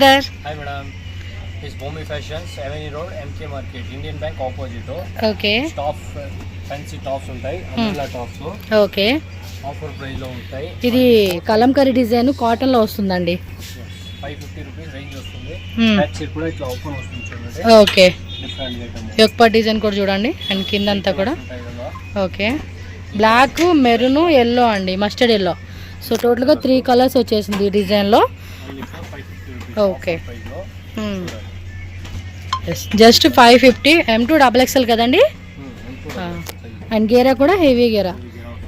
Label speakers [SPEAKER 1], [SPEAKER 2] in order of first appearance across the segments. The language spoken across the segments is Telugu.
[SPEAKER 1] There.
[SPEAKER 2] Hi madam, it's Bombay Fashions, Avenue Road, MK Market, Indian Bank opposite.
[SPEAKER 1] Okay.
[SPEAKER 2] Top fancy tops ఉంటాయి, umbrella tops.
[SPEAKER 1] Okay.
[SPEAKER 2] Offer price లో ఉంటాయి.
[SPEAKER 1] ఇది కలంకరీ డిజైన్ కాటన్ లో వస్తుందండి.
[SPEAKER 2] 550 రూపాయస్ రేంజ్ వస్తుంది. బ్యాక్ సైడ్ కూడా ఇట్లా ఓపెన్ వస్తుంది చూడండి.
[SPEAKER 1] ఓకే.
[SPEAKER 2] Different item.
[SPEAKER 1] యొక్క డిజైన్ కూడా చూడండి అండ్ కింద అంతా కూడా. ఓకే. బ్లాక్, మెరూన్, yellow అండి, మస్టర్డ్ yellow. సో టోటల్ గా 3 కలర్స్ వచ్చేసింది ఈ డిజైన్ లో. ఓకే. జస్ట్ 550. M2 XXL కదండి. అండ్ గేరా కూడా హెవీ గేరా.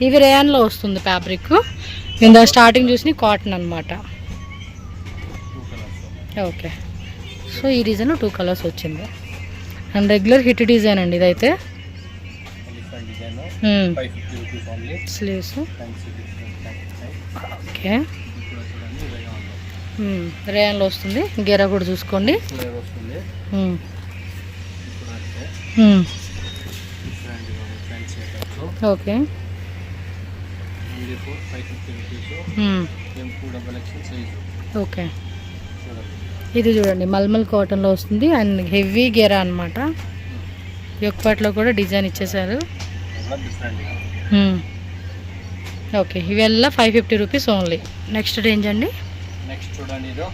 [SPEAKER 1] ఇవి రేయాన్లో వస్తుంది ఫ్యాబ్రిక్. ఇందా స్టార్టింగ్ చూసి కాటన్ అనమాట. ఓకే. సో ఈ డిజైన్ 2 కలర్స్ వచ్చింది అండ్ రెగ్యులర్ హిట్ డిజైన్ అండి ఇదైతే. స్లీవ్స్. ఓకే. రేయాన్లో వస్తుంది. గేరా కూడా చూసుకోండి. ఓకే. ఓకే. ఇది చూడండి మల్మల్ కాటన్లో వస్తుంది అండ్ హెవీ గేరా అనమాట. యొక్కపాట్లో కూడా డిజైన్ ఇచ్చేసారు. ఓకే. ఇవెల్లా 550 రూపీస్ ఓన్లీ. నెక్స్ట్ రేంజ్ అండి.
[SPEAKER 2] నెక్స్ట్ చూడండి, ఇది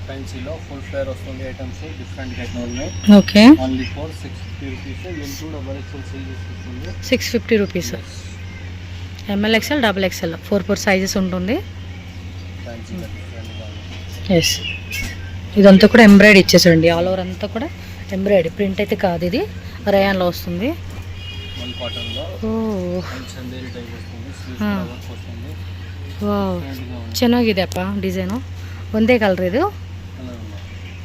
[SPEAKER 2] ఫ్యాన్సీలో ఫుల్ ఫ్లేర్ వస్తుంది ఐటమ్స్, డిఫరెంట్ గా ఉన్నాయి.
[SPEAKER 1] Okay.
[SPEAKER 2] Only for 650 rupees. M2 XXL sizes వస్తుంది.
[SPEAKER 1] 650 rupees. ML XL XXL 4 sizes ఉంటుంది. ఎస్. ఇదంతా కూడా ఎంబ్రాయిడరీ ఇచ్చేసండి. ఆల్ ఓవర్ అంతా కూడా ఎంబ్రాయిడరీ, ప్రింట్ అయితే కాదు. ఇది రేయాన్లో వస్తుంది. ಚೆನ್ನಾಗಿದೆ ಅಪ್ಪ ಡಿಸೈನು. ಒಂದೇ ಕಲರ್ ಇದು.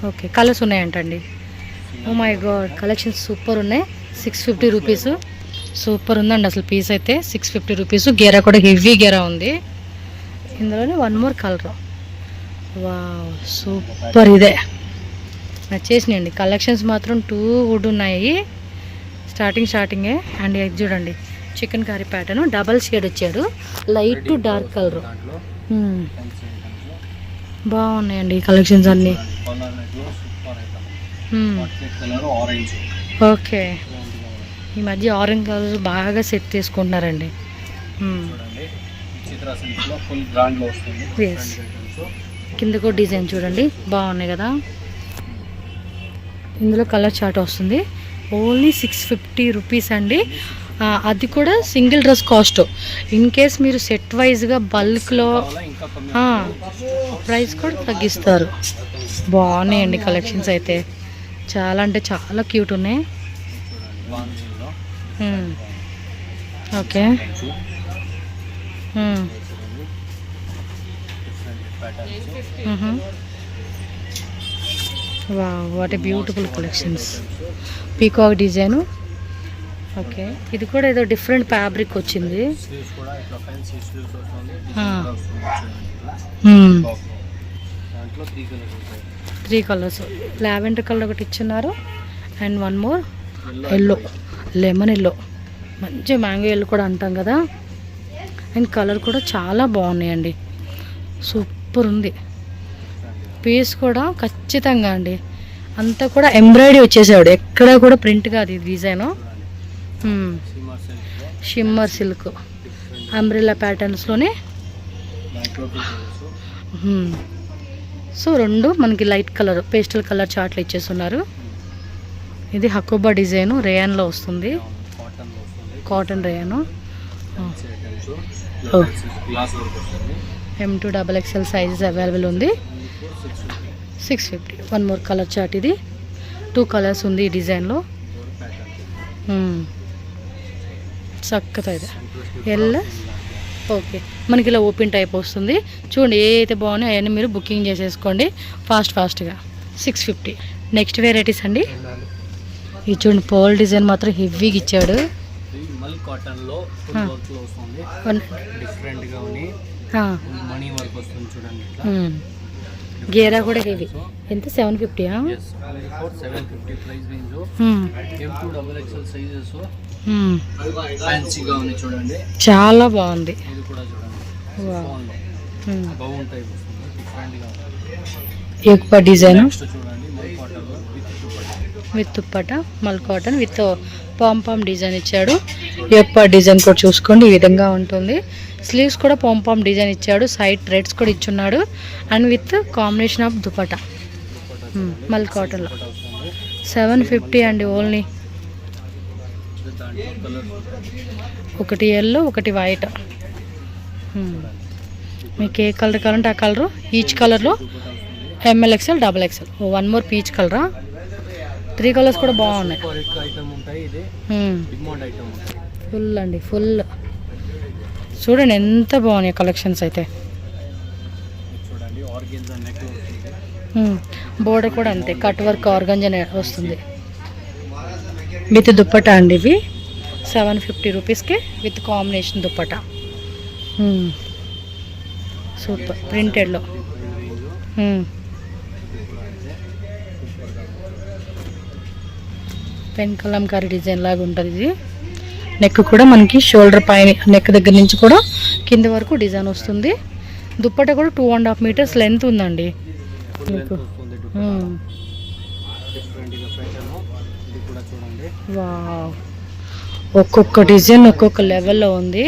[SPEAKER 1] ఓకే. కలర్స్ ఉన్నాయంటండి. Oh my god, collections super ఉన్నాయి. 650 రూపీస్. సూపర్ ఉందండి అసలు పీస్ అయితే. 650 రూపీస్. గేరా కూడా హెవీ గేరా ఉంది. ఇందులోనే 1 మోర్ కలర్. Wow, super. ఇదే నచ్చేసినాయండి. కలెక్షన్స్ మాత్రం 2 గుడ్ ఉన్నాయి. స్టార్టింగే. అండ్ ఇది చూడండి chicken curry pattern, double shade వచ్చారు, లైట్ టు డార్క్ కలర్. బాగున్నాయండి కలెక్షన్స్ అన్నీ. ఓకే. ఈ మధ్య ఆరెంజ్ కలర్ బాగా సెట్ చేసుకుంటున్నారండి. కింద కూడా డిజైన్ చూడండి బాగున్నాయి కదా. ఇందులో కలర్ చార్ట్ వస్తుంది. ఓన్లీ 650 రూపీస్ అండి. అది కూడా single dress cost. In case మీరు సెట్ వైజ్గా బల్క్లో ప్రైస్ కూడా తగ్గిస్తారు. బాగున్నాయండి కలెక్షన్స్ అయితే. చాలా అంటే చాలా క్యూట్ ఉన్నాయి. Okay. Wow, what a beautiful collections. Peacock design. Okay. ఇది కూడా ఏదో డిఫరెంట్ ఫ్యాబ్రిక్ వచ్చింది. 3 కలర్స్. లావెండర్ కలర్ ఒకటి ఇచ్చున్నారు and 1 more yellow, lemon yellow, మంచి మ్యాంగో ఎల్లో కూడా అంటాం కదా. అండ్ కలర్ కూడా చాలా బాగున్నాయండి. సూపర్ ఉంది. పీస్ కూడా ఖచ్చితంగా అండి. అంతా కూడా ఎంబ్రాయిడరీ వచ్చేసాడు, ఎక్కడ కూడా ప్రింట్ కాదు ఇది డిజైను. షిమ్మర్ సిల్క్ అంబ్రెల్లా ప్యాటర్న్స్లోనే. సో 2 మనకి లైట్ కలర్ పేస్టల్ కలర్ చార్ట్లు ఇచ్చేస్తున్నారు. ఇది హకోబా డిజైను, రేయాన్లో వస్తుంది. Cotton rayon. M2 XXL sizes available ఉంది. 650. 1 మోర్ కలర్ చార్ట్. ఇది 2 కలర్స్ ఉంది ఈ డిజైన్లో. చక్కగా ఇది ఎల్ల. ఓకే. మనకి ఇలా ఓపెన్ టైప్ వస్తుంది చూడండి. ఏ అయితే బాగున్నాయో అవన్నీ మీరు బుకింగ్ చేసేసుకోండి ఫాస్ట్గా. 650. నెక్స్ట్ వెరైటీస్ అండి. ఇది చూడండి పర్ల్ డిజైన్ మాత్రం హెవీగా ఇచ్చాడు. గేరా కూడా హెవీ. ఎంత? 750. చాలా బాగుంది. ఎక్కువ డిజైన్
[SPEAKER 2] నెక్స్ట్ చూడండి మల్ cotton with dupatta.
[SPEAKER 1] With dupatta మల్ కాటన్ విత్ పాంపామ్ డిజైన్ ఇచ్చాడు. ఎక్కువ డిజైన్ కూడా చూసుకోండి, ఈ విధంగా ఉంటుంది. స్లీవ్స్ కూడా పాంపామ్ డిజైన్ ఇచ్చాడు, సైడ్ థ్రెడ్స్ కూడా ఇచ్చున్నాడు. అండ్ విత్ కాంబినేషన్ ఆఫ్ దుపట మల్ కాటన్లో.
[SPEAKER 2] దుపట్టా వస్తుంది.
[SPEAKER 1] 750 అండి ఓన్లీ.
[SPEAKER 2] దాంట్లో కలర్
[SPEAKER 1] ఒకటి ఎల్లో ఒకటి వైట్. మీకు ఏ కలర్ కావాలంటే ఆ కలరు. ఈచ్ కలర్లో ML XL XXL. One more peach కలరా. 3 కలర్స్ కూడా బాగున్నాయి.
[SPEAKER 2] ఐటమ్ ఉంటాయి. ఇది డిమాండ్ ఐటమ్ ఉంటాయి.
[SPEAKER 1] ఫుల్ అండి ఫుల్. చూడండి ఎంత బాగున్నాయి కలెక్షన్స్ అయితే.
[SPEAKER 2] చూడండి ఆర్గెన్జా నెక్ వస్తుంది.
[SPEAKER 1] బోర్డర్ కూడా అంతే కట్ వర్క్ ఆర్గంజా వస్తుంది. విత్ దుప్పట అండి ఇవి 750 రూపీస్కి విత్ కాంబినేషన్ దుప్పట. సూపర్ ప్రింటెడ్లో. పెన్ కలంకారీ డిజైన్ లాగా ఉంటుంది ఇది. నెక్ కూడా మనకి షోల్డర్ పైన నెక్ దగ్గర నుంచి కూడా కింద వరకు డిజైన్ వస్తుంది. దుప్పట కూడా 2.5 మీటర్స్ లెంత్ ఉందండి మీకు. వావ్, ఒక్కొక్క డిజైన్ ఒక్కొక్క లెవెల్లో ఉంది.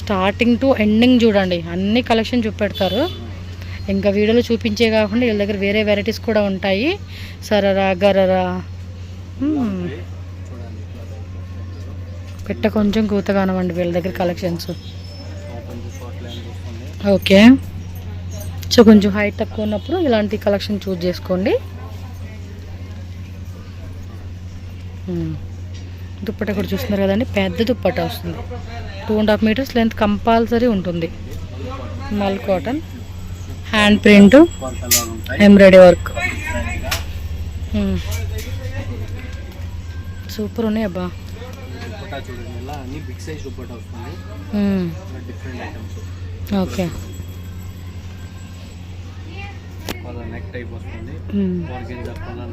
[SPEAKER 1] స్టార్టింగ్ టు ఎండింగ్ చూడండి అన్ని కలెక్షన్ చూపెడతారు. ఇంకా వీడియోలో చూపించే కాకుండా వీళ్ళ దగ్గర వేరే వెరైటీస్ కూడా ఉంటాయి. సరరా గరరా పెట్ట కొంచెం కూతగానమండి వీళ్ళ దగ్గర కలెక్షన్స్. ఓకే, సో కొంచెం హైట్ తక్కువ ఉన్నప్పుడు ఇలాంటి కలెక్షన్ చూస్ చేసుకోండి. దుప్పట కూడా చూస్తున్నారు కదండి, పెద్ద దుప్పట వస్తుంది. 2.5 మీటర్స్ లెంత్ కంపల్సరీ ఉంటుంది. మల్ cotton, hand print, embroidery work. Super ఉన్నాయి అబ్బా. ఓకే,
[SPEAKER 2] నెక్ టైప్ వస్తుంది.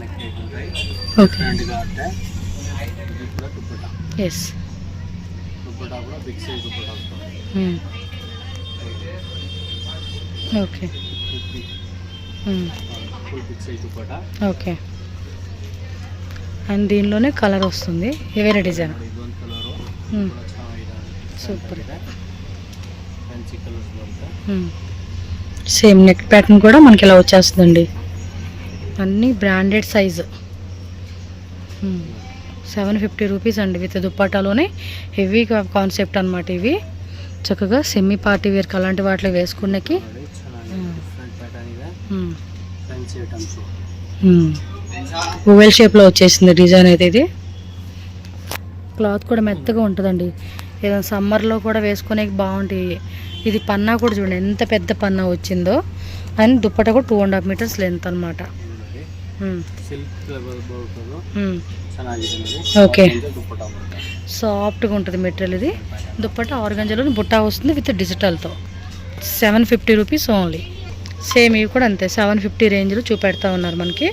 [SPEAKER 2] నెక్ టైప్ ఉంటాయి.
[SPEAKER 1] ఓకే, ఎస్,
[SPEAKER 2] దుపట్టా కూడా బిగ్ సైజ్ దుపట్టా వస్తుంది.
[SPEAKER 1] Okay,
[SPEAKER 2] full big size dupatta.
[SPEAKER 1] Okay, and దీనిలోనే కలర్ వస్తుంది, వేరే డిజైన్.
[SPEAKER 2] ಇದೊಂದು ಕಲರು
[SPEAKER 1] సూపర్.
[SPEAKER 2] ಫ್ಯಾನ್ಸಿ ಕಲರ್ಸ್ ಬರುತ್ತೆ.
[SPEAKER 1] సేమ్ నెక్ ప్యాటర్న్ కూడా మనకి ఇలా వచ్చేస్తుందండి. అన్నీ బ్రాండెడ్ సైజు. 750 రూపీస్ అండి విత్ దుప్పటాలోనే. హెవీ కాన్సెప్ట్ అనమాట ఇవి. చక్కగా సెమీ పార్టీ వేర్కి అలాంటి వాటిలో వేసుకునేకి.
[SPEAKER 2] డిఫరెంట్ ప్యాటర్న్ ಇದೆ. Fancy items.
[SPEAKER 1] ఓవెల్ షేప్లో వచ్చేసింది డిజైన్ అయితే. ఇది క్లాత్ కూడా మెత్తగా ఉంటుందండి. ఏదైనా సమ్మర్లో కూడా వేసుకునేకి బాగుంటాయి. ఇది పన్నా కూడా చూడండి ఎంత పెద్ద పన్నా వచ్చిందో. అండ్ దుప్పట కూడా 2.5 మీటర్స్ లెంత్ అనమాట. ఓకే, సాఫ్ట్గా ఉంటుంది మెటీరియల్. ఇది దుప్పట ఆర్గంజాలో బుట్టా వస్తుంది విత్ డిజిటల్తో. 750 rupees only. సేమ్ ఇవి కూడా అంతే 750 రేంజ్లో చూపెడతా ఉన్నారు మనకి.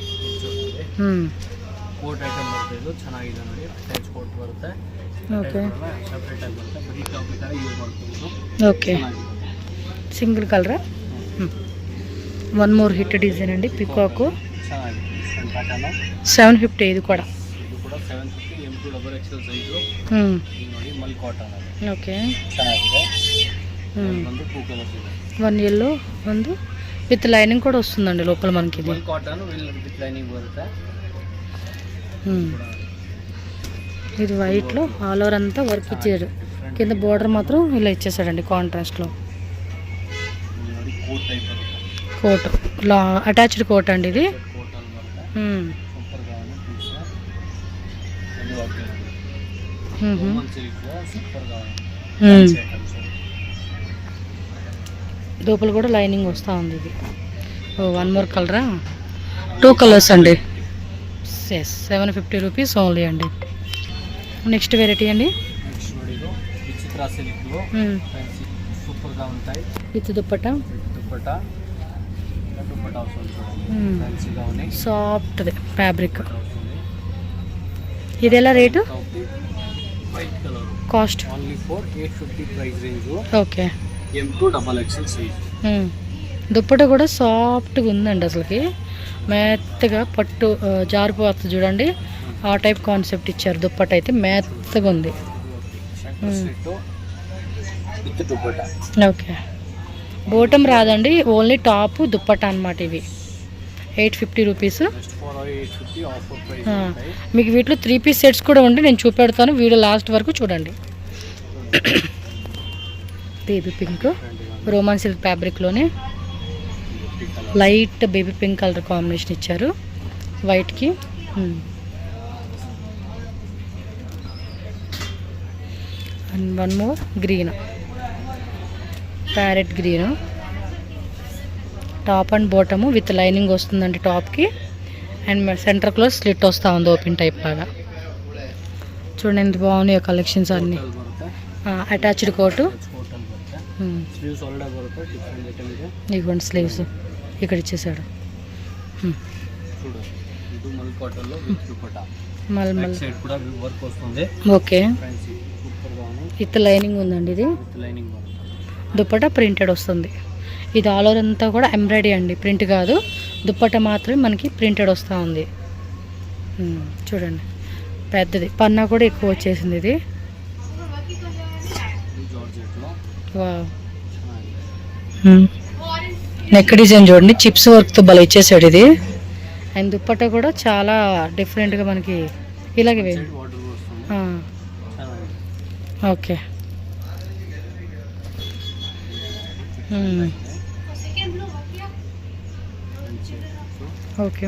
[SPEAKER 2] ಕೋಟ್ ಐಟಮ್ ಬರುತ್ತೆ. ಚೆನ್ನಾಗಿದೆ ನೋಡಿ, ಅಟ್ಯಾಚ್ ಕೋಟ್ ಬರುತ್ತೆ.
[SPEAKER 1] ఓకే,
[SPEAKER 2] ಸೆಪರೇಟ್ ಆಗಿ ಬರುತ್ತೆ. ಬರೀ ಟಾಪ್ ಈ ಥರ ಯೂಸ್ ಮಾಡ್ಬೋದು.
[SPEAKER 1] ఓకే, సింగిల్ కలరా. వన్ మోర్ హిట్ డిజైన్ అండి, పికాకు.
[SPEAKER 2] ಚೆನ್ನಾಗಿದೆ, ಡಿಫ್ರೆಂಟ್ ಪ್ಯಾಟರ್ನ್.
[SPEAKER 1] 750 ఇది కూడా.
[SPEAKER 2] ಇದು ಕೂಡ 750 M2 XXL ಸೈಜು. ಇದು ನೋಡಿ ಮಲ್ ಕಾಟನ್ ಅದು.
[SPEAKER 1] ఓకే,
[SPEAKER 2] ಚೆನ್ನಾಗಿದೆ. ಒಂದು 2 ಕಲರ್ಸ್ ಇದೆ.
[SPEAKER 1] వన్ ఎల్లో ಒಂದು విత్ లైనింగ్ కూడా వస్తుందండి లోపల మనకి. ఇది
[SPEAKER 2] ಮಲ್ ಕಾಟನ್ ವಿತ್ ಲೈನಿಂಗ್ ಬರುತ್ತೆ.
[SPEAKER 1] ఇది వైట్లో ఆల్ ఓవర్ అంతా వర్క్ ఇచ్చాడు. కింద బోర్డర్ మాత్రం ఇలా ఇచ్చేసాడండి కాంట్రాస్ట్లో.
[SPEAKER 2] ನೋಡಿ ಕೋಟ್ ಟೈಪ್ ಬರುತ್ತೆ.
[SPEAKER 1] కోట్ లా అటాచ్డ్ కోట్ అండి ఇది.
[SPEAKER 2] ಕೋಟ್ ಅಲ್ಲಿ ಬರುತ್ತೆ. ಸೂಪರ್ గా ఉంది పీస్. ఇది ఓకే. మల్ సిల్క్ సూపర్ గా ఉంది.
[SPEAKER 1] లోపల కూడా లైనింగ్ వస్తూ ఉంది. ఇది వన్ మోర్ కలరా. 2 కలర్స్ అండి. ఎస్, 750 రూపీస్ ఓన్లీ అండి. నెక్స్ట్ వెరైటీ అండి.
[SPEAKER 2] నెక్స్ట్ ನೋಡಿ ಇದು ವಿಚಿತ್ರ ಸಿಲ್ಕ್ ಫ್ಯಾನ್ಸಿ ಸೂಪರ್ గా ఉంటాయి.
[SPEAKER 1] విత్ దుప్పటా.
[SPEAKER 2] దుపట్టా వస్తుంది చూడండి, ఫ్యాన్సీగా ఉన్నాయి.
[SPEAKER 1] Soft fabric. ఇది ఎలా rate?
[SPEAKER 2] White colour.
[SPEAKER 1] Cost
[SPEAKER 2] only for 850 price range.
[SPEAKER 1] Okay,
[SPEAKER 2] M2 XXL size.
[SPEAKER 1] Dupatta కూడా సాఫ్ట్గా ఉందండి అసలుకి, మెత్తగా పట్టు జారిపోతుంది చూడండి, ఆ టైప్ కాన్సెప్ట్ ఇచ్చారు. దుప్పట అయితే మెత్తగా ఉంది. ఓకే, బోటం రాదండి, ఓన్లీ టాప్ దుప్పట అనమాట. ఇవి 850 రూపీస్. మీకు వీటిలో 3 పీస్ సెట్స్ కూడా ఉండి నేను చూపెడతాను, వీడియో లాస్ట్ వరకు చూడండి. బేబీ పింక్ రోమన్ సిల్క్ ఫ్యాబ్రిక్లోనే light baby pink colour combination ఇచ్చారు వైట్కి. And one more green, parrot green. Top and bottom with lining వస్తుందండి టాప్కి. అండ్ సెంటర్ క్లోజ్ స్లిట్ వస్తూ ఉంది ఓపెన్ టైప్ లాగా. చూడండి ఎంత బాగున్నాయి కలెక్షన్స్ అన్నీ. అటాచ్డ్ కోటు, ఇదిగోండి స్లీవ్స్ ఇక్కడ ఇచ్చేసాడు. ఓకే, విత్ లైనింగ్ ఉందండి. ఇది దుప్పట ప్రింటెడ్ వస్తుంది. ఇది ఆల్ ఓవర్ అంతా కూడా ఎంబ్రాయిడరీ అండి, ప్రింట్ కాదు. దుప్పట మాత్రమే మనకి ప్రింటెడ్ వస్తూ ఉంది. చూడండి పెద్దది, పన్నా కూడా ఎక్కువ వచ్చేసింది. ఇది నెక్ డిజైన్ చూడండి, చిప్స్ వర్క్తో భలే ఇచ్చేసాడు ఇది. అండ్ దుప్పట కూడా చాలా డిఫరెంట్గా మనకి ఇలాగే. Okay, okay.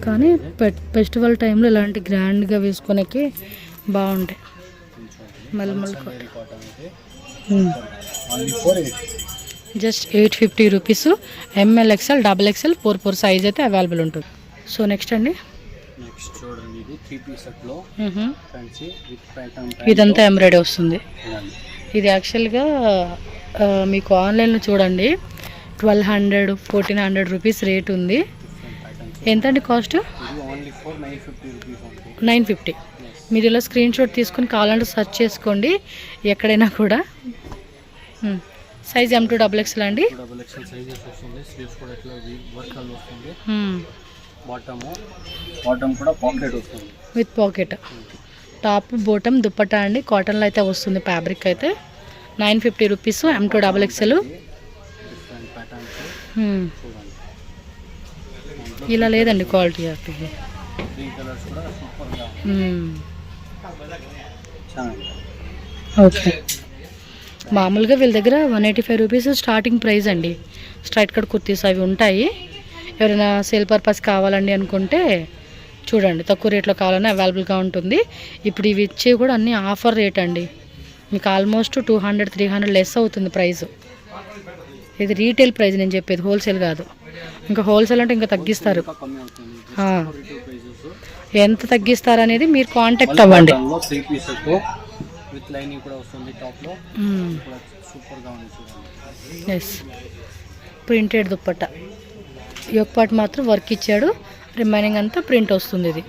[SPEAKER 1] కానీ ఫెస్టివల్ టైంలో ఇలాంటి గ్రాండ్గా వేసుకునేకి బాగుంటాయి. Mulmul just 850 rupees. M L XL double XL 4 size అయితే అవైలబుల్ ఉంటుంది. సో నెక్స్ట్ అండి, ఇదంతా ఎంబ్రాయిడరీ వస్తుంది. ఇది యాక్చువల్గా మీకు ఆన్లైన్లో చూడండి 1200 1400 రూపీస్ రేట్ ఉంది. ఎంత అండి కాస్ట్? 950. మీరు ఇలా స్క్రీన్ షాట్ తీసుకొని కావాలంటే సెర్చ్ చేసుకోండి ఎక్కడైనా కూడా. సైజ్ M2 XXL అండి. With pocket, top bottom dupatta అండి. కాటన్లో అయితే వస్తుంది, ఫ్యాబ్రిక్ అయితే 950 రూపీస్. M2 XXL. ఇలా లేదండి క్వాలిటీ. ఓకే, మామూలుగా వీళ్ళ దగ్గర 185 రూపీస్ స్టార్టింగ్ ప్రైస్ అండి. స్ట్రైట్ కట్ కుర్తీస్ అవి ఉంటాయి. ఎవరైనా సేల్ పర్పస్ కావాలండి అనుకుంటే చూడండి, తక్కువ రేట్లో కావాలన్నా అవైలబుల్గా ఉంటుంది. ఇప్పుడు ఇవి ఇచ్చేవి కూడా అన్నీ ఆఫర్ రేట్ అండి. మీకు ఆల్మోస్ట్ 200-300 లెస్ అవుతుంది ప్రైస్. ఇది రీటైల్ ప్రైస్ నేను చెప్పేది, హోల్సేల్ కాదు. ఇంకా హోల్సేల్ అంటే ఇంకా తగ్గిస్తారు. ఎంత తగ్గిస్తారు అనేది మీరు కాంటాక్ట్ అవ్వండి. Yes, printed dupatta. ఈ ఒక పార్ట్ మాత్రం వర్క్ ఇచ్చాడు, రిమైనింగ్ అంతా ప్రింట్ వస్తుంది. ఇది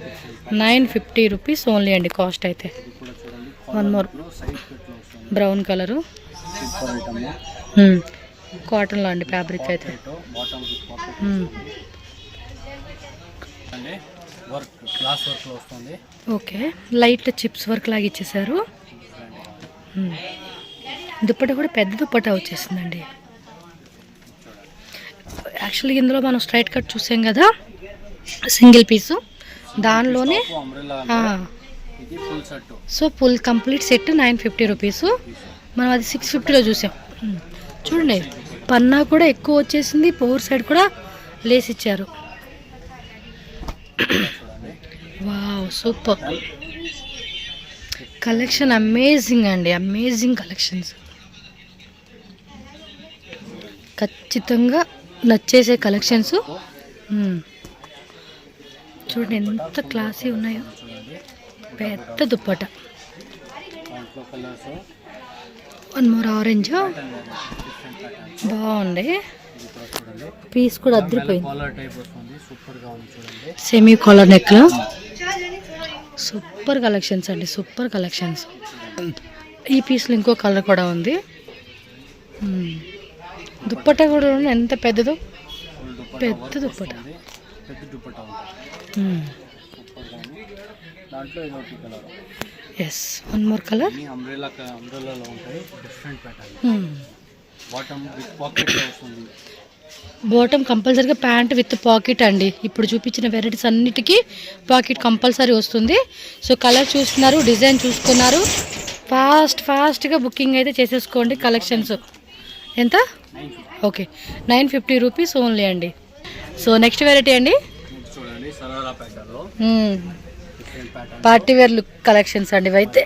[SPEAKER 1] 950 రూపీస్ ఓన్లీ అండి కాస్ట్ అయితే. వన్ మోర్ బ్రౌన్ కలరు, కాటన్లో అండి ఫ్యాబ్రిక్ అయితే. ఓకే, లైట్ చిప్స్ వర్క్ లాగా ఇచ్చేసారు. దుప్పట కూడా పెద్ద దుప్పట వచ్చేసిందండి. యాక్చువల్లీ ఇందులో మనం స్ట్రైట్ కట్ చూసాం కదా, సింగిల్ పీసు, దానిలోనే so full complete set 950 rupees. మనం అది 650లో చూసాం. చూడండి పన్నా కూడా ఎక్కువ వచ్చేసింది, పవర్ సైడ్ కూడా లేస్ ఇచ్చారు. వావ్, సూపర్ కలెక్షన్, అమేజింగ్ అండి, అమేజింగ్ కలెక్షన్స్. ఖచ్చితంగా నచ్చేసే కలెక్షన్స్. చూడండి ఎంత క్లాసీ ఉన్నాయో. పెద్ద దుప్పట, వన్ మోర్ ఆరెంజ్ బాగుంది.
[SPEAKER 2] ఇది కూడా చూడండి,
[SPEAKER 1] పీస్ కూడా అదిరిపోయింది.
[SPEAKER 2] కాలర్ టైప్ వస్తుంది, సూపర్ గా ఉంది చూడండి.
[SPEAKER 1] సెమీ కాలర్ నెక్ లో సూపర్ కలెక్షన్స్ అండి, సూపర్ కలెక్షన్స్. ఈ పీస్లో ఇంకో కలర్ కూడా ఉంది. దుప్పట్టా కూడా ఎంత పెద్దదో, పెద్ద దుప్పట్టా.
[SPEAKER 2] పెద్ద దుప్పట్టా ఉంటుంది, సూపర్ గా ఉంది. దాంట్లో ఇదొక colour.
[SPEAKER 1] Yes, one more colour.
[SPEAKER 2] అంబ్రెల్లాలో ఉంటాయి, different pattern. Bottom with pocket లో వస్తుంది.
[SPEAKER 1] బాటమ్ కంపల్సరీగా ప్యాంట్ విత్ పాకెట్ అండి. ఇప్పుడు చూపించిన వెరైటీస్ అన్నిటికీ పాకెట్ కంపల్సరీ వస్తుంది. సో కలర్ చూస్తున్నారు, డిజైన్ చూసుకున్నారు, ఫాస్ట్గా బుకింగ్ అయితే చేసేసుకోండి. కలెక్షన్స్ ఎంత? ఓకే, 950 రూపీస్ ఓన్లీ అండి. సో నెక్స్ట్ వెరైటీ అండి,
[SPEAKER 2] చూడండి సరారా ప్యాటర్న్ లో different pattern
[SPEAKER 1] party wear look collections అండి. ఇవైతే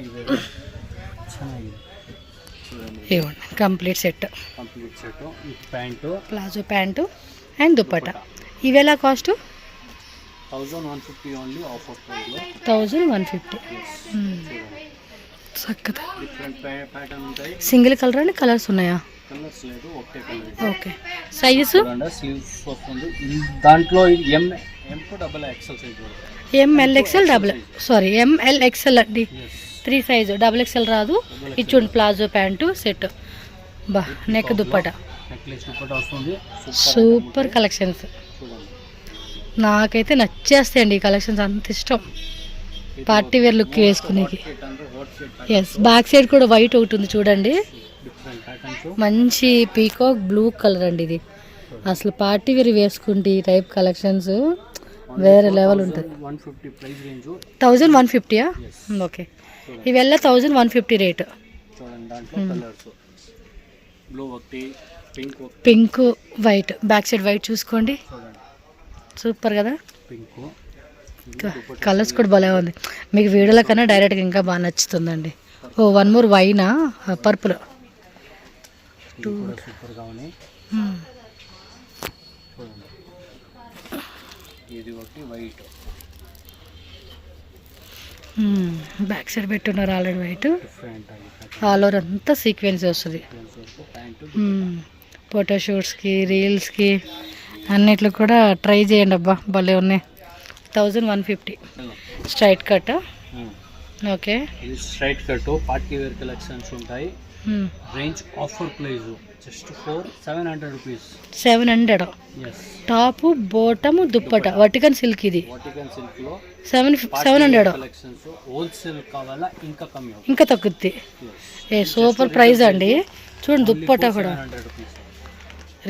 [SPEAKER 1] ఇవ్వండి, complete set
[SPEAKER 2] pant,
[SPEAKER 1] palazzo pant and dupatta. ఇవి ఎలా కాస్ట్?
[SPEAKER 2] 1150 ఓన్లీ, ఆఫర్ ప్రైస్ లో
[SPEAKER 1] 1150. చక్కగా
[SPEAKER 2] డిఫరెంట్ ప్యాటర్న్ ఉంటాయి.
[SPEAKER 1] సింగిల్ కలర్ అండి, కలర్స్ ఉన్నాయా?
[SPEAKER 2] కలర్స్ లేదు, ఒకటే కలర్.
[SPEAKER 1] ఓకే, సైజెస్
[SPEAKER 2] స్లీవ్స్ వస్తుంది. దాంట్లో M to double XL size ML XL అండి. 3 సైజు, డబుల్ ఎక్సెల్ రాదు. ఇచ్చుండి ప్లాజో ప్యాంటు సెట్. బా, నెక్ దుప్పట, సూపర్ కలెక్షన్స్. నాకైతే నచ్చేస్తాయండి ఈ కలెక్షన్స్, అంత ఇష్టం. పార్టీ వేర్ లుక్ వేసుకునేకి. ఎస్, బ్యాక్ సైడ్ కూడా వైట్ ఒకటి ఉంది చూడండి, మంచి పీకాక్ బ్లూ కలర్ అండి. ఇది అసలు పార్టీ వేర్ వేసుకుంటే ఈ టైప్ కలెక్షన్స్ వేరే లెవెల్ ఉంటుంది. 1150యా? ఓకే, ఇవెల్ల 1150 rate. Pink white, back side white చూసుకోండి, సూపర్ కదా. కలర్స్ కూడా భలే ఉంది. మీకు వీడియోల కన్నా డైరెక్ట్గా ఇంకా బాగా నచ్చుతుందండి. ఓ, వన్ మోర్ వైనా, పర్పుల్. బ్యాక్ సైడ్ పెట్టున్నారు ఆల్రెడీ వైట్. ఆల్ ఓవర్ అంతా సీక్వెన్స్ వస్తుంది. ఫోటోషూట్స్కి, రీల్స్కి అన్నిట్లో కూడా ట్రై చేయండి. అబ్బా భలే ఉన్నాయి. 1150 straight cut. Okay, straight cut party wear collections ఉంటాయి. Range offer price just for 700 rupees.
[SPEAKER 1] 700. Top, bottom, dupatta వర్టికన్ సిల్క్. ఇది
[SPEAKER 2] వర్టికన్ సిల్క్ లో
[SPEAKER 1] 700
[SPEAKER 2] కలెక్షన్స్. హోల్సేల్ కావాలా ఇంకా కమ్మి,
[SPEAKER 1] ఇంకా తగ్గుద్ది. ఏ సూపర్ ప్రైస్ అండి. చూడండి దుప్పట కూడా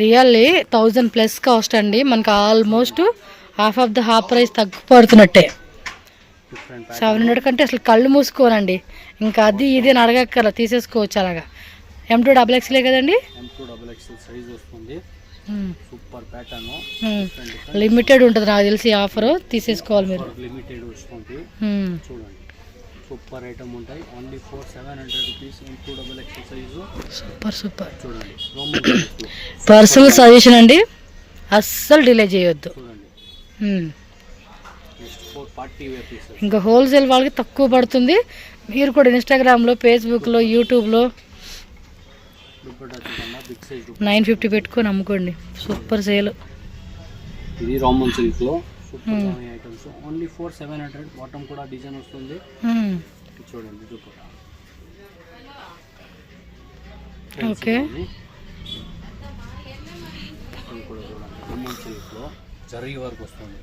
[SPEAKER 1] రియల్లీ 1000+ కాస్ట్ అండి. మనకు almost half of the half price తగ్గిపడుతున్నట్టే. 700 కంటే అసలు కళ్ళు మూసుకోనండి. ఇంకా అది ఇది అని అడగక్కర్లా, తీసేసుకోవచ్చు అలాగా. M2 XXL కదండి,
[SPEAKER 2] సైజ్ వస్తుంది. సూపర్ ప్యాటర్న్,
[SPEAKER 1] లిమిటెడ్ ఉంటుంది నాకు తెలిసి. ఆఫర్ తీసేసుకోవాలి మీరు.
[SPEAKER 2] లిమిటెడ్ వస్తుంది చూడండి, సూపర్ ఐటమ్ ఉంటాయి. Only for 700 rupees. M2 XXL size,
[SPEAKER 1] super
[SPEAKER 2] చూడండి.
[SPEAKER 1] పర్సనల్ సజెషన్ అండి, అస్సలు డిలే చేయొద్దు. ఇంకా హోల్సేల్ వాళ్ళకి తక్కువ పడుతుంది. మీరు కూడా ఇన్స్టాగ్రామ్లో, ఫేస్బుక్లో, యూట్యూబ్లో 950 పెట్టుకొని అమ్ముకోండి. Super sale.
[SPEAKER 2] ఇది రామన్ సిల్క్ లో super items. Only for 700. Bottom కూడా డిజైన్ వస్తుంది చూడండి.
[SPEAKER 1] ఓకే,
[SPEAKER 2] రామన్ సిల్క్ లో జరీ వర్క్ వస్తుంది.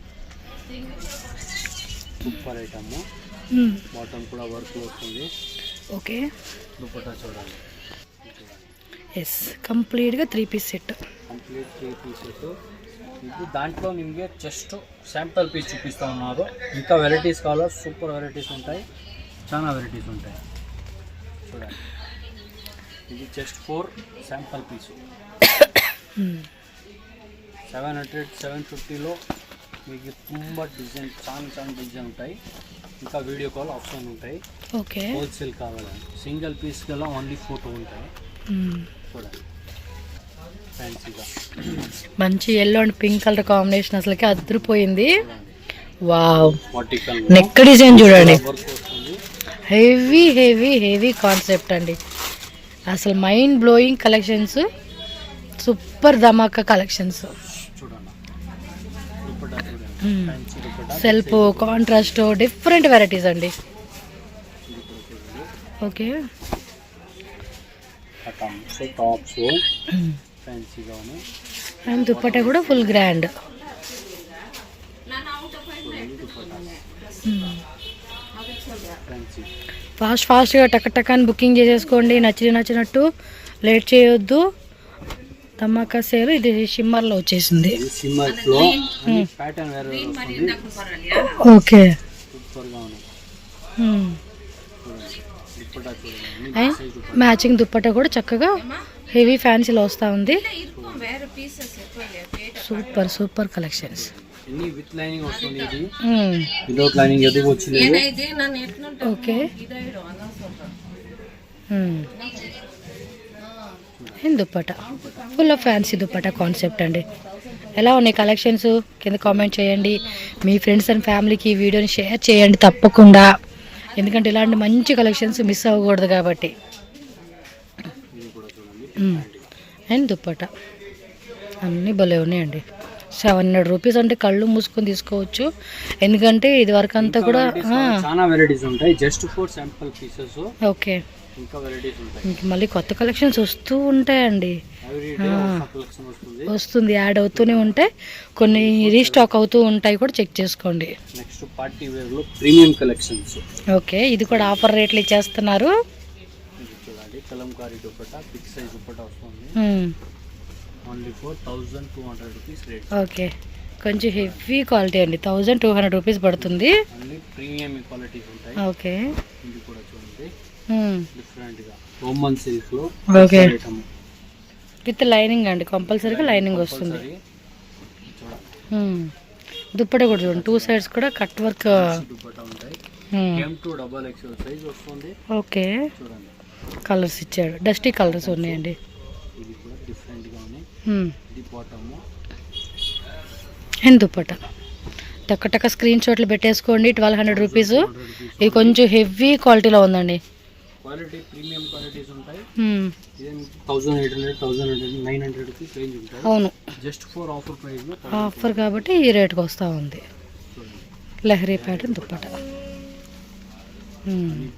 [SPEAKER 2] Super item. బాటమ్ కూడా వర్క్ వస్తుంది.
[SPEAKER 1] ఓకే,
[SPEAKER 2] దుపట్టా చూడండి.
[SPEAKER 1] ఎస్, కంప్లీట్గా 3 piece set.
[SPEAKER 2] Complete 3 piece set. ఇది దాంట్లో నిಮಗೆ జస్ట్ శాంపుల్ పీస్ చూపిస్తూ ఉన్నారు. ఇంకా వెరైటీస్ కావాలో సూపర్ వెరైటీస్ ఉంటాయి, చాలా వెరైటీస్ ఉంటాయి చూడండి. ఇది జస్ట్ 4 శాంపుల్ పీసు. 700, 750లో మీకు ತುಂಬ డిజైన్, చాలా డిజైన్ ఉంటాయి. ఇంకా వీడియో కాల్ ఆప్షన్ ఉంటాయి.
[SPEAKER 1] ఓకే,
[SPEAKER 2] హోల్సేల్ కావాలండి. సింగిల్ పీస్ గల ఓన్లీ ఫోటో ఉంటాయి చూడండి. ఫ్యాన్సీగా
[SPEAKER 1] మంచి yellow and pink colour combination అసలుకి అదిరిపోయింది. వావ్, నెక్ డిజైన్ చూడండి, హెవీ హెవీ హెవీ కాన్సెప్ట్ అండి. అసలు mind blowing collections, super super ధమాకా కలెక్షన్స్.
[SPEAKER 2] చూడండి దుపట్టా చూడండి, fancy dupatta,
[SPEAKER 1] self, contrast, different varieties అండి. ఓకే,
[SPEAKER 2] బటన్స్, టాప్స్ ఫ్యాన్సీగా ఉన్నాయి.
[SPEAKER 1] అండ్ దుప్పట్టా కూడా ఫుల్ గ్రాండ్.
[SPEAKER 2] ఫ్యాన్సీ
[SPEAKER 1] ఫాస్ట్గా టక్ అని బుకింగ్ చేసేసుకోండి, నచ్చినట్టు లేట్ చేయొద్దు. ధమాకా సేల్. ఇది షిమ్మర్లో వచ్చేసింది.
[SPEAKER 2] సిమ్మర్ ఫ్లో ప్యాటర్న్ వేరే వస్తుంది.
[SPEAKER 1] ఓకే,
[SPEAKER 2] సూపర్గా ఉన్నాయి. దుపట్టా చూడండి,
[SPEAKER 1] అండ్ మ్యాచింగ్ దుప్పట్టా కూడా చక్కగా హెవీ ఫ్యాన్సీలో వస్తూ ఉంది. Super collections.
[SPEAKER 2] ఎన్ని విత్ లైనింగ్ వస్తుంది. ఇది వితౌట్ లైనింగ్ ఎదుగు వచ్చింది.
[SPEAKER 1] Okay, dupatta full of fancy dupatta concept అండి. ఎలా ఉన్నాయి కలెక్షన్స్ కింద కామెంట్ చేయండి. మీ ఫ్రెండ్స్ అండ్ ఫ్యామిలీకి ఈ వీడియోని షేర్ చేయండి తప్పకుండా, ఎందుకంటే ఇలాంటి మంచి కలెక్షన్స్ మిస్ అవ్వకూడదు కాబట్టి. అండ్ దుప్పట్టా అన్నీ భలే ఉన్నాయండి. 700 రూపీస్ అంటే కళ్ళు మూసుకొని తీసుకోవచ్చు, ఎందుకంటే ఇది వరకు అంతా కూడా
[SPEAKER 2] చాలా వెరైటీస్ ఉంటాయి. Just for sample pieces.
[SPEAKER 1] Okay,
[SPEAKER 2] ఇంకా వెరైటీస్ ఉంటాయి.
[SPEAKER 1] ఇంక మళ్ళీ కొత్త కలెక్షన్స్ వస్తూ ఉంటాయండి. వస్తుంది, యాడ్ అవుతూనే ఉంటాయి. కొన్ని రీస్టాక్ అవుతూ ఉంటాయి కూడా, చెక్ చేసుకోండి.
[SPEAKER 2] నెక్స్ట్ పార్టీ వేర్ లో ప్రీమియం కలెక్షన్స్.
[SPEAKER 1] ఓకే, ఇది కూడా ఆఫర్ రేట్లు ఇచ్చేస్తున్నారు.
[SPEAKER 2] చూడండి, కలంకారీ దుపట్టా, బిగ్ సైజ్ దుపట్టా వస్తుంది. Only for 1200 rupees rate.
[SPEAKER 1] Okay, కొంచెం హెవీ క్వాలిటీ అండి. 1200 రూపీస్ పడుతుంది.
[SPEAKER 2] ఓన్లీ ప్రీమియం క్వాలిటీస్ ఉంటాయి.
[SPEAKER 1] ఓకే,
[SPEAKER 2] ఇది కూడా చూడండి డిఫరెంట్ గా రోమన్ సిల్క్ లో.
[SPEAKER 1] ఓకే, విత్ లైనింగ్ అండి, కంపల్సరీగా లైనింగ్ వస్తుంది. దుప్పట్టా కూడా చూడండి, 2 సైడ్స్ కూడా కట్ వర్క్
[SPEAKER 2] దుపట్టా ఉంటాయి. M2 డబల్ XL సైజ్ వస్తుంది.
[SPEAKER 1] ఓకే,
[SPEAKER 2] చూడండి
[SPEAKER 1] కలర్స్ ఇచ్చాడు, డస్టీ కలర్స్ ఉన్నాయండి.
[SPEAKER 2] ఇది కూడా డిఫరెంట్ గా ఉన్నాయి. ఇది బాటమ్
[SPEAKER 1] అండ్ దుప్పట్టా టక్క స్క్రీన్ షాట్లు పెట్టేసుకోండి. 1200 రూపీస్. ఇది కొంచెం హెవీ క్వాలిటీలో ఉందండి.
[SPEAKER 2] క్వాలిటీ ప్రీమియం క్వాలిటీస్ ఉంటాయి. 1800, 900 రూపీస్ రేంజ్ ఉంటాయి.
[SPEAKER 1] అవును,
[SPEAKER 2] జస్ట్ ఫర్ ఆఫర్ ప్రైస్ లో.
[SPEAKER 1] ఆఫర్ కాబట్టి ఈ రేట్కి వస్తూ ఉంది. లహరీ ప్యాటర్న్ దుప్పట్టా,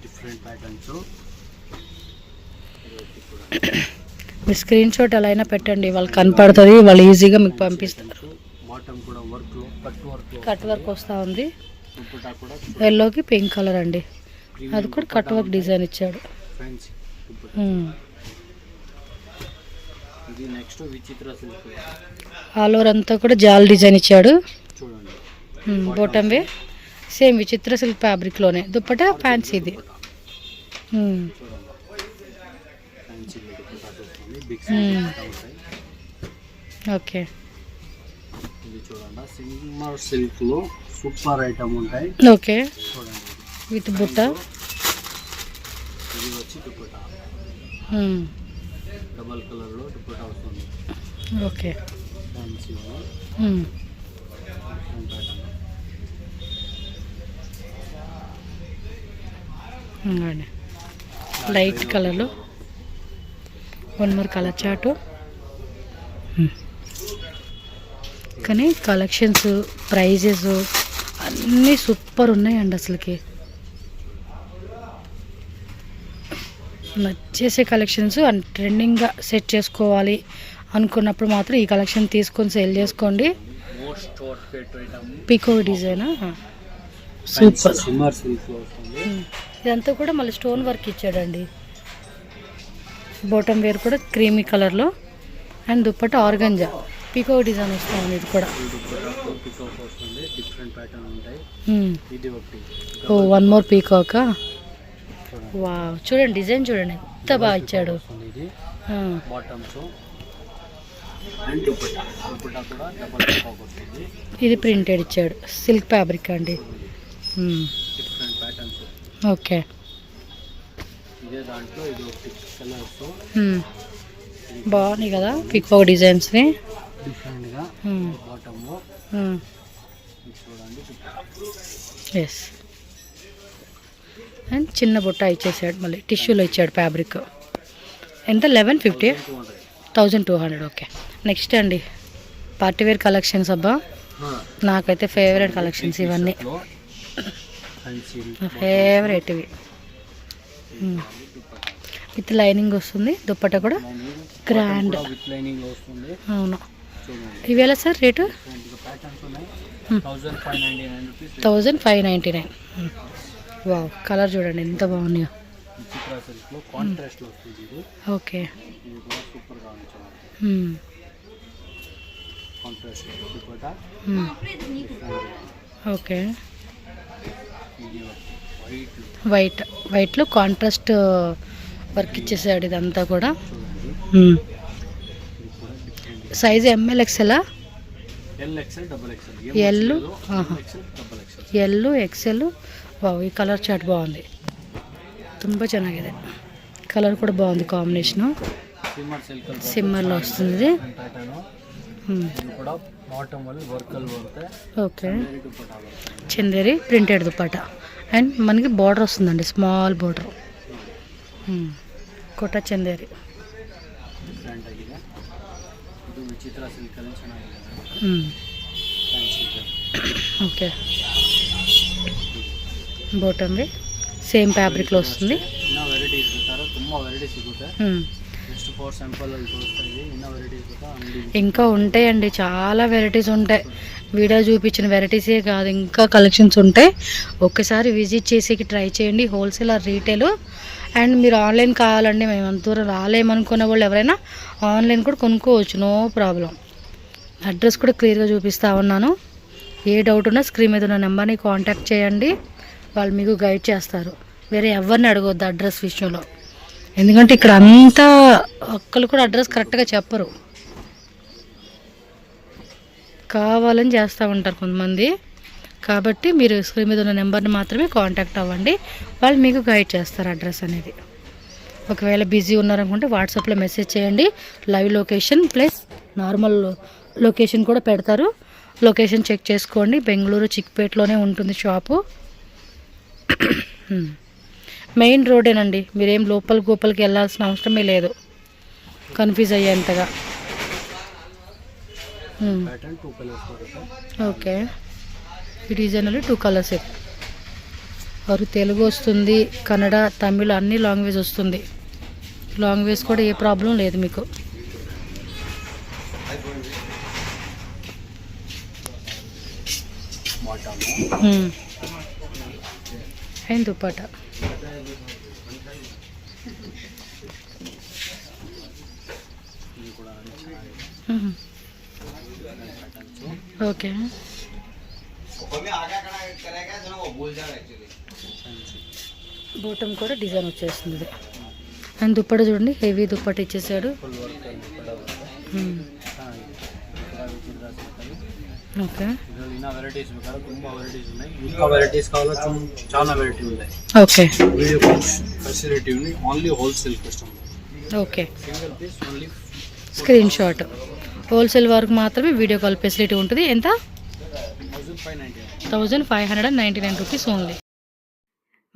[SPEAKER 2] డిఫరెంట్ ప్యాటర్న్స్.
[SPEAKER 1] మీరు స్క్రీన్ షాట్ ఎలా అయినా పెట్టండి, వాళ్ళకి కనపడుతుంది, వాళ్ళు ఈజీగా మీకు పంపిస్తారు.
[SPEAKER 2] బాటమ్ కూడా వర్క్ లో
[SPEAKER 1] కట్ వర్క్ వస్తూ ఉంది.
[SPEAKER 2] దుపట్టా కూడా
[SPEAKER 1] ఎల్లోకి పింక్ కలర్ అండి, అది కూడా కట్ వర్క్ డిజైన్ ఇచ్చాడు.
[SPEAKER 2] ఫ్యాన్సీ దుపట్టా. ఇది నెక్స్ట్ విచిత్ర సిల్క్.
[SPEAKER 1] ఆల్ ఓవర్ అంతా కూడా జాల్ డిజైన్ ఇచ్చాడు.
[SPEAKER 2] చూడండి,
[SPEAKER 1] బాటమ్ వే సేమ్ విచిత్ర సిల్క్ ఫ్యాబ్రిక్లోనే. దుప్పట్టా ఫ్యాన్సీది. ఓకే,
[SPEAKER 2] ఇది చూడండి, సిమ్మర్ సిల్క్ లో సూపర్ ఐటమ్ ఉంటాయి.
[SPEAKER 1] ఓకే,
[SPEAKER 2] చూడండి
[SPEAKER 1] విత్ బుట్ట.
[SPEAKER 2] ఇది వచ్చి దుపట్టా డబల్ కలర్ లో దుపట్టా వస్తుంది.
[SPEAKER 1] ఓకే,
[SPEAKER 2] ఫ్యాన్సీ
[SPEAKER 1] లైట్ కలర్లో 1 more కలర్ చార్టు. కానీ కలెక్షన్స్, ప్రైజెస్ అన్నీ సూపర్ ఉన్నాయండి. అసలుకి నచ్చేసే కలెక్షన్స్ అండ్ ట్రెండింగ్గా సెట్ చేసుకోవాలి అనుకున్నప్పుడు మాత్రం ఈ కలెక్షన్ తీసుకొని సేల్ చేసుకోండి. పీకో డిజైన్ సూపర్. ఇదంతా కూడా మళ్ళీ స్టోన్ వర్క్ ఇచ్చాడండి. బాటమ్ వేర్ కూడా క్రీమీ కలర్లో. అండ్ దుప్పట్టా ఆర్గంజా పీకో డిజైన్ వస్తుంది. ఇది కూడా ఓ 1 more పీకాకా. వా, చూడండి డిజైన్ చూడండి ఎంత బాగా ఇచ్చాడు. ఇది ప్రింటెడ్ ఇచ్చాడు, సిల్క్ ఫ్యాబ్రిక్ అండి. ఓకే, బాగున్నాయి కదా పికో డిజైన్స్ని. ఎస్, అండ్ చిన్న బుట్ట ఇచ్చేసాడు, మళ్ళీ టిష్యూలో ఇచ్చాడు ఫ్యాబ్రిక్. ఎంత 1150, 1200. ఓకే. నెక్స్ట్ అండి పార్టీవేర్ కలెక్షన్స్. అబ్బా నాకైతే ఫేవరెట్ కలెక్షన్స్ ఇవన్నీ, ఫేవరెట్ ఇవి. విత్ లైనింగ్ వస్తుంది, దుప్పట్టా కూడా గ్రాండ్. అవును. ఇవి ఎలా సార్ రేటు? 1599. వావ్, కలర్ చూడండి ఎంత బాగున్నాయో. ఓకే. ఓకే. వైట్లో కాంట్రాస్ట్ వర్క్ ఇచ్చేసాడు ఇదంతా కూడా. Size M L XL, L XL. Wow, ఈ కలర్ చాట్ బాగుంది, ತುಂಬ ಚೆನ್ನಾಗಿದೆ. కలర్ కూడా బాగుంది, కాంబినేషను సిమ్మర్లో వస్తుంది. Okay. Chanderi printed dupatta and మనకి బార్డర్ వస్తుందండి, స్మాల్ బార్డర్. కోట చందేరి. ఓకే. బాటమ్ ಸೇಮ್ ಫ್ಯಾಬ್ರಿಕ್లో వస్తుంది. ఇంకా ఉంటాయండి, చాలా వెరైటీస్ ఉంటాయి. వీడియో చూపించిన వెరైటీసే కాదు, ఇంకా కలెక్షన్స్ ఉంటాయి. ఒక్కసారి విజిట్ చేసేకి ట్రై చేయండి. Wholesale or retail. అండ్ మీరు ఆన్లైన్ కావాలండి, మేము అంత దూరం రాలేమనుకునే వాళ్ళు ఎవరైనా ఆన్లైన్ కూడా కొనుక్కోవచ్చు, నో ప్రాబ్లం. అడ్రస్ కూడా క్లియర్గా చూపిస్తూ ఉన్నాను. ఏ డౌట్ ఉన్నా స్క్రీన్ మీద ఉన్న నెంబర్ని కాంటాక్ట్ చేయండి, వాళ్ళు మీకు గైడ్ చేస్తారు. వేరే ఎవరిని అడగొద్దు అడ్రస్ విషయంలో, ఎందుకంటే ఇక్కడ అంతా ఒక్కరు కూడా అడ్రస్ కరెక్ట్గా చెప్పరు, కావాలని చేస్తూ ఉంటారు కొంతమంది. కాబట్టి మీరు స్క్రీన్ మీద ఉన్న నెంబర్ని మాత్రమే కాంటాక్ట్ అవ్వండి, వాళ్ళు మీకు గైడ్ చేస్తారు అడ్రస్ అనేది. ఒకవేళ బిజీ ఉన్నారనుకుంటే వాట్సాప్లో మెసేజ్ చేయండి. Live location plus normal location కూడా పెడతారు, లొకేషన్ చెక్ చేసుకోండి. బెంగళూరు చిక్పేట్లోనే ఉంటుంది షాపు. మెయిన్ రోడేనండి, మీరేం లోపలికి వెళ్ళాల్సిన అవసరమే లేదు కన్ఫ్యూజ్ అయ్యేంతగా. ఓకే. ఈ డిజైన్లో 2 కలర్స్. వారు తెలుగు వస్తుంది, కన్నడ, తమిళ అన్ని లాంగ్వేజ్ వస్తుంది. లాంగ్వేజ్ కూడా ఏ ప్రాబ్లం లేదు మీకు. అండ్ దుప్పట. ఓకే. బోటం కూడా డిజైన్ వచ్చేస్తుంది. అండ్ దుప్పట చూడండి, హెవీ దుప్పట ఇచ్చేసాడు. Okay. Okay. Okay. Screenshot wholesale వరకు మాత్రమే వీడియో కాల్ ఫెసిలిటీ ఉంటుంది. ఎంత? 1599 rupees only.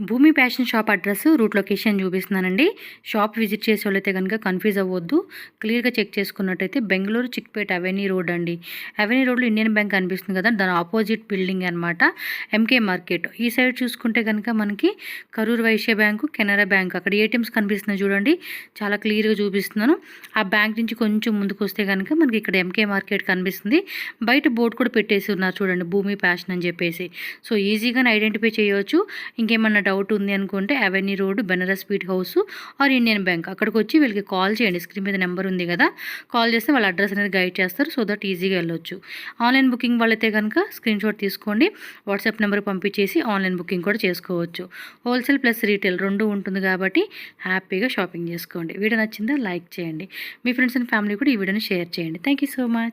[SPEAKER 1] Bhoomi fashion shop address, route location చూపిస్తున్నానండి. షాప్ విజిట్ చేసే వాళ్ళైతే కనుక కన్ఫ్యూజ్ అవ్వద్దు, క్లియర్గా చెక్ చేసుకున్నట్టయితే బెంగళూరు చిక్పేట్ అవెన్యూ రోడ్ అండి. అవెన్యూ రోడ్లో ఇండియన్ బ్యాంక్ కనిపిస్తుంది కదా, దాని ఆపోజిట్ బిల్డింగ్ అనమాట ఎంకే మార్కెట్. ఈ సైడ్ చూసుకుంటే కనుక మనకి కరూర్ వైశ్య బ్యాంకు, కెనరా బ్యాంక్, అక్కడ ఏటీఎమ్స్ కనిపిస్తున్నాయి చూడండి, చాలా క్లియర్గా చూపిస్తున్నాను. ఆ బ్యాంక్ నుంచి కొంచెం ముందుకు వస్తే కనుక మనకి ఇక్కడ ఎంకే మార్కెట్ కనిపిస్తుంది. బయట బోర్డు కూడా పెట్టేసి ఉన్నారు చూడండి, భూమి ఫ్యాషన్ అని చెప్పేసి. సో ఈజీగానే ఐడెంటిఫై చేయవచ్చు. ఇంకేమన్నా డౌట్ ఉంది అనుకుంటే avenue road, Banaras sweet house or Indian bank, అక్కడికి వచ్చి వీళ్ళకి కాల్ చేయండి. స్క్రీన్ మీద నెంబర్ ఉంది కదా, కాల్ చేస్తే వాళ్ళ అడ్రస్ అనేది గైడ్ చేస్తారు. సో దట్ ఈజీగా వెళ్ళొచ్చు. ఆన్లైన్ బుకింగ్ వాళ్ళైతే కనుక స్క్రీన్ షాట్ తీసుకోండి, వాట్సాప్ నెంబర్ పంపించేసి ఆన్లైన్ బుకింగ్ కూడా చేసుకోవచ్చు. హోల్సేల్ ప్లస్ రీటైల్ రెండు ఉంటుంది కాబట్టి హ్యాపీగా షాపింగ్ చేసుకోండి. వీడియో నచ్చిందా లైక్ చేయండి, మీ ఫ్రెండ్స్ అండ్ ఫ్యామిలీ కూడా ఈ వీడియోని షేర్ చేయండి. Thank you so much.